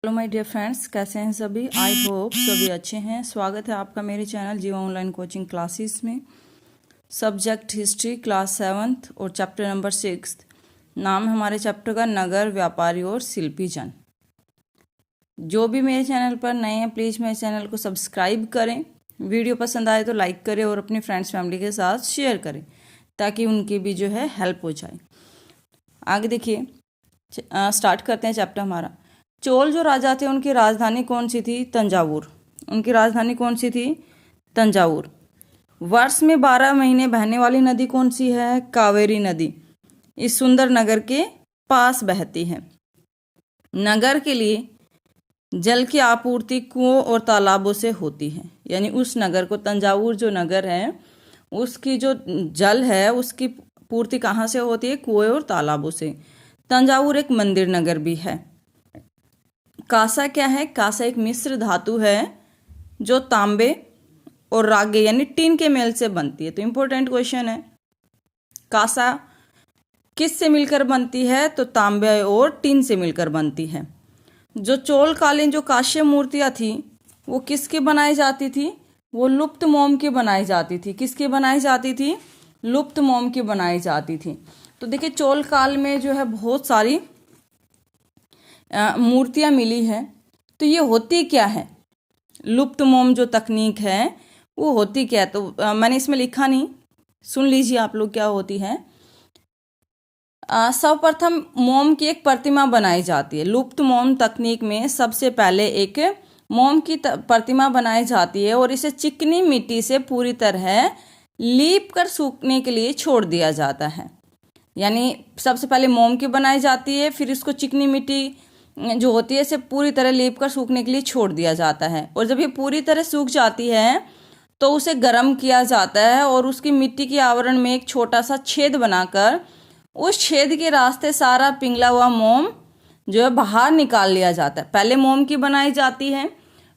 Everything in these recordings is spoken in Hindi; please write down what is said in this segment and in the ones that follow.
हेलो माय डियर फ्रेंड्स, कैसे हैं सभी। आई होप सभी अच्छे हैं। स्वागत है आपका मेरे चैनल जीवा ऑनलाइन कोचिंग क्लासेस में। सब्जेक्ट हिस्ट्री क्लास 7th और चैप्टर नंबर 6। नाम है हमारे चैप्टर का नगर व्यापारी और शिल्पी जन। जो भी मेरे चैनल पर नए हैं प्लीज़ मेरे चैनल को सब्सक्राइब करें। वीडियो पसंद आए तो लाइक करें और अपने फ्रेंड्स फैमिली के साथ शेयर करें ताकि उनकी भी जो है हेल्प हो जाए। आगे देखिए, स्टार्ट करते हैं चैप्टर हमारा। चोल जो राजा थे उनकी राजधानी कौन सी थी? तंजावुर। उनकी राजधानी कौन सी थी? तंजावुर। वर्ष में 12 महीने बहने वाली नदी कौन सी है? कावेरी नदी इस सुंदर नगर के पास बहती है। नगर के लिए जल की आपूर्ति कुओं और तालाबों से होती है। यानी उस नगर को, तंजावुर जो नगर है उसकी जो जल है उसकी पूर्ति कहाँ से होती है? कुएं और तालाबों से। तंजावुर एक मंदिर नगर भी है। कांसा क्या है? कांसा एक मिश्र धातु है जो तांबे और रागे यानी टीन के मेल से बनती है। तो इम्पोर्टेंट क्वेश्चन है, कांसा किस से मिलकर बनती है? तो तांबे और टीन से मिलकर बनती है। जो चोलकालीन जो कांस्य मूर्तियां थी वो किसकी बनाई जाती थी? वो लुप्त मोम की बनाई जाती थी। किसकी बनाई जाती थी? लुप्त मोम की बनाई जाती थी। तो देखिए, चोल काल में जो है बहुत सारी मूर्तियां मिली है। तो ये होती क्या है? लुप्त मोम जो तकनीक है वो होती क्या है? तो मैंने इसमें लिखा नहीं, सुन लीजिए आप लोग क्या होती है। सर्वप्रथम मोम की एक प्रतिमा बनाई जाती है। लुप्त मोम तकनीक में सबसे पहले एक मोम की प्रतिमा बनाई जाती है और इसे चिकनी मिट्टी से पूरी तरह लीप कर सूखने के लिए छोड़ दिया जाता है। यानी सबसे पहले मोम की बनाई जाती है, फिर इसको चिकनी मिट्टी जो होती है इसे पूरी तरह लीप कर सूखने के लिए छोड़ दिया जाता है। और जब ये पूरी तरह सूख जाती है तो उसे गर्म किया जाता है और उसकी मिट्टी के आवरण में एक छोटा सा छेद बनाकर उस छेद के रास्ते सारा पिघला हुआ मोम जो है बाहर निकाल लिया जाता है। पहले मोम की बनाई जाती है।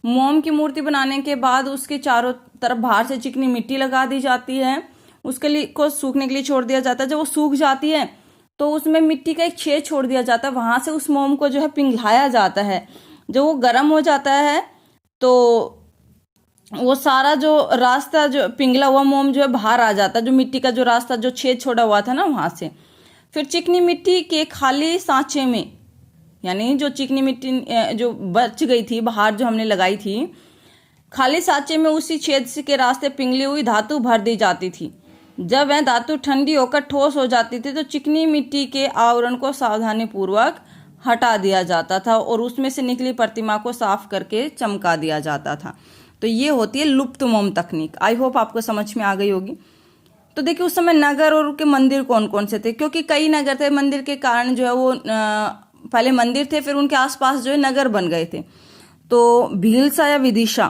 मोम की मूर्ति बनाने के बाद उसके चारों तरफ बाहर से चिकनी मिट्टी लगा दी जाती है। उसके लिए को सूखने के लिए छोड़ दिया जाता है। जब वो सूख जाती है तो उसमें मिट्टी का एक छेद छोड़ दिया जाता है। वहां से उस मोम को जो है पिघलाया जाता है। जब वो गर्म हो जाता है तो वो सारा जो रास्ता जो पिघला हुआ मोम जो है बाहर आ जाता है। जो मिट्टी का जो रास्ता जो छेद छोड़ा हुआ था ना वहां से फिर चिकनी मिट्टी के खाली सांचे में, यानी जो चिकनी मिट्टी जो बच गई थी बाहर जो हमने लगाई थी, खाली सांचे में उसी छेद के रास्ते पिघली हुई धातु भर दी जाती थी। जब वह धातु ठंडी होकर ठोस हो जाती थी तो चिकनी मिट्टी के आवरण को सावधानी पूर्वक हटा दिया जाता था और उसमें से निकली प्रतिमा को साफ करके चमका दिया जाता था। तो ये होती है लुप्त मोम तकनीक। आई होप आपको समझ में आ गई होगी। तो देखिए, उस समय नगर और उनके मंदिर कौन कौन से थे? क्योंकि कई नगर थे, मंदिर के कारण जो है वो पहले मंदिर थे फिर उनके आसपास जो है नगर बन गए थे। तो भीलसा या विदिशा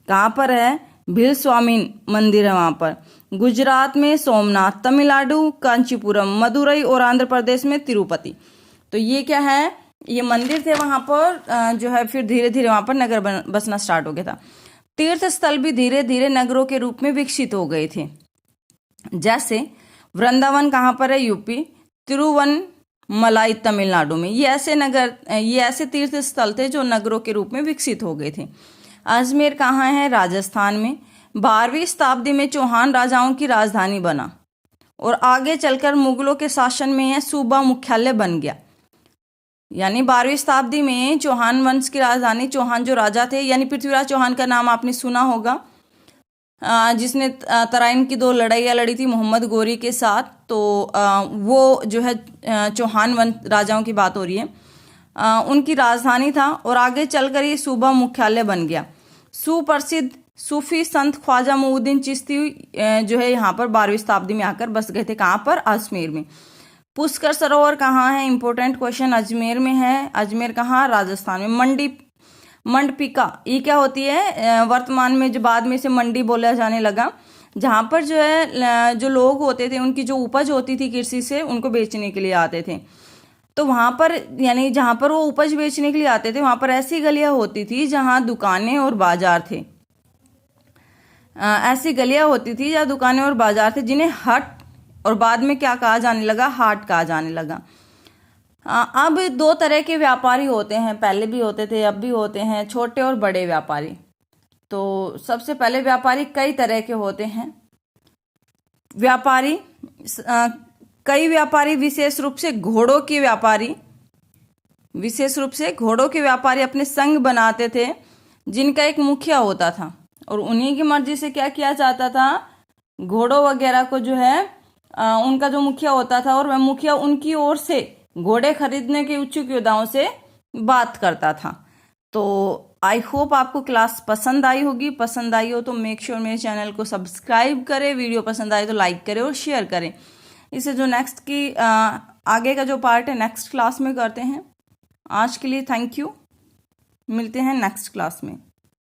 कहाँ पर है? भील स्वामी मंदिर है वहां पर। गुजरात में सोमनाथ, तमिलनाडु कांचीपुरम, मदुरई और आंध्र प्रदेश में तिरुपति। तो ये क्या है? ये मंदिर थे वहां पर जो है फिर धीरे धीरे वहां पर नगर बसना स्टार्ट हो गया था। तीर्थ स्थल भी धीरे धीरे नगरों के रूप में विकसित हो गए थे। जैसे वृंदावन कहाँ पर है? यूपी। तिरुवनमलाई तमिलनाडु में। ये ऐसे तीर्थ स्थल थे जो नगरों के रूप में विकसित हो गए थे। अजमेर कहाँ है? राजस्थान में। 12वीं शताब्दी में चौहान राजाओं की राजधानी बना और आगे चलकर मुगलों के शासन में यह सूबा मुख्यालय बन गया। यानी 12वीं शताब्दी में चौहान वंश की राजधानी, चौहान जो राजा थे, यानी पृथ्वीराज चौहान का नाम आपने सुना होगा, जिसने तराइन की 2 लड़ाइयाँ लड़ी थी मोहम्मद गोरी के साथ। तो वो जो है चौहान वंश राजाओं की बात हो रही है। उनकी राजधानी था और आगे चलकर ये सूबा मुख्यालय बन गया। सुप्रसिद्ध सूफी संत ख्वाजा मुउद्दीन चिश्ती जो है यहाँ पर 12वीं शताब्दी में आकर बस गए थे। कहाँ पर? अजमेर में। पुष्कर सरोवर कहाँ है? Important question. अजमेर में है। अजमेर कहाँ? राजस्थान में। मंडपिका ये क्या होती है? वर्तमान में जो बाद में से मंडी बोला जाने लगा, जहाँ पर जो है जो लोग होते थे उनकी जो उपज होती थी कृषि से उनको बेचने के लिए आते थे। तो वहां पर यानी जहां पर वो उपज बेचने के लिए आते थे वहां पर ऐसी गलियां होती थी जहां दुकानें और बाजार थे। ऐसी गलियां होती थी जहां दुकानें और बाजार थे जिन्हें हट और बाद में क्या कहा जाने लगा? हाट कहा जाने लगा। अब दो तरह के व्यापारी होते हैं, पहले भी होते थे, अब भी होते हैं, छोटे और बड़े व्यापारी। तो सबसे पहले व्यापारी कई तरह के होते हैं। व्यापारी कई व्यापारी विशेष रूप से घोड़ों के व्यापारी अपने संघ बनाते थे, जिनका एक मुखिया होता था, और उन्हीं की मर्जी से क्या किया जाता था, घोड़ों वगैरह को जो है उनका जो मुखिया होता था, और वह मुखिया उनकी ओर से घोड़े खरीदने के इच्छुक योद्धाओं से बात करता था। तो आई होप आपको क्लास पसंद आई होगी। पसंद आई हो तो मेक श्योर मेरे चैनल को सब्सक्राइब करें, वीडियो पसंद आए तो लाइक करें और शेयर करें। इसे जो नेक्स्ट की आगे का जो पार्ट है नेक्स्ट क्लास में करते हैं। आज के लिए थैंक यू, मिलते हैं नेक्स्ट क्लास में।